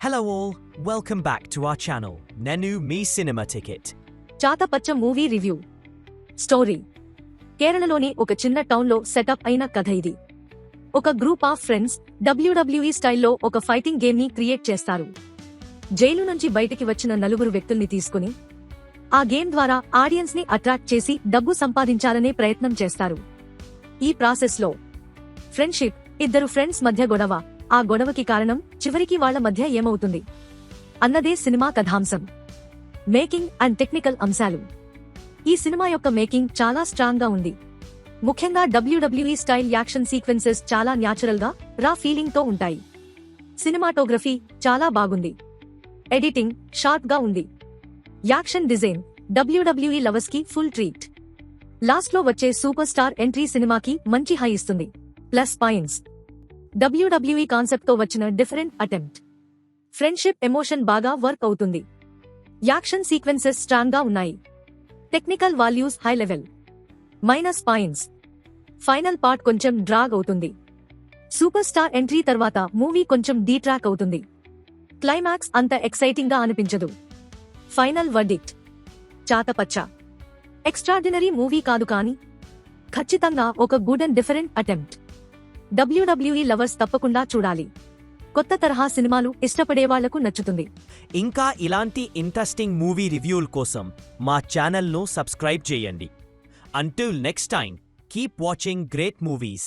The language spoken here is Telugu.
Hello all, welcome back to our channel, Nenu Me Cinema Ticket. Chathapacha movie review story కేరళలోని ఒక చిన్న టౌన్లో సెటప్ అయిన కథ ఇది. ఒక గ్రూప్ ఆఫ్ ఫ్రెండ్స్ WWE స్టైల్లో ఒక ఫైటింగ్ గేమ్ ని క్రియేట్ చేస్తారు. జైలు నుంచి బయటికి వచ్చిన నలుగురు వ్యక్తుల్ని తీసుకుని ఆ గేమ్ ద్వారా ఆడియన్స్ ని అట్రాక్ట్ చేసి డబ్బు సంపాదించాలనే ప్రయత్నం చేస్తారు. ఈ ప్రాసెస్ లో ఫ్రెండ్షిప్, ఇద్దరు ఫ్రెండ్స్ మధ్య గొడవ, ఆ గొడవకి కారణం చివరికి వాళ్ల మధ్య ఏమవుతుంది అన్నదే సినిమా కథాంశం. మేకింగ్ అండ్ టెక్నికల్ అంశాలు. ఈ సినిమా యొక్క మేకింగ్ చాలా స్ట్రాంగ్ గా ఉంది. ముఖ్యంగా WWE స్టైల్ యాక్షన్ సీక్వెన్సెస్ చాలా న్యాచురల్ గా, రా ఫీలింగ్ తో ఉంటాయి. సినిమాటోగ్రఫీ చాలా బాగుంది. ఎడిటింగ్ షార్ప్ గా ఉంది. యాక్షన్ డిజైన్ WWE లవర్స్ కి ఫుల్ ట్రీట్. లాస్ట్ లో వచ్చే సూపర్ స్టార్ ఎంట్రీ సినిమాకి మంచి హై ఇస్తుంది. ప్లస్ పాయింట్స్: WWE కాన్సెప్ట్ తో వచ్చిన డిఫరెంట్ అటెంప్ట్. ఫ్రెండ్షిప్ ఎమోషన్ బాగా వర్క్ అవుతుంది. యాక్షన్ సీక్వెన్సెస్ స్ట్రాంగ్ గా ఉన్నాయి. Technical values high level. Minus points: final part కొంచెం డ్రాగ్ అవుతుంది. సూపర్ స్టార్ ఎంట్రీ తర్వాత మూవీ కొంచెం డీట్రాక్ అవుతుంది. క్లైమాక్స్ అంత ఎక్సైటింగ్ గా అనిపించదు. Final verdict: Chathapacha. Extraordinary movie కాదు కానీ ఖచ్చితంగా ఒక good and different attempt. WWE lovers తప్పకుండా చూడాలి. కొత్త తరహా సినిమాలు ఇష్టపడేవాళ్లకు నచ్చుతుంది. ఇంకా ఇలాంటి ఇంట్రెస్టింగ్ మూవీ రివ్యూల కోసం మా ఛానల్ను సబ్స్క్రైబ్ చేయండి. Until next time, keep watching great movies.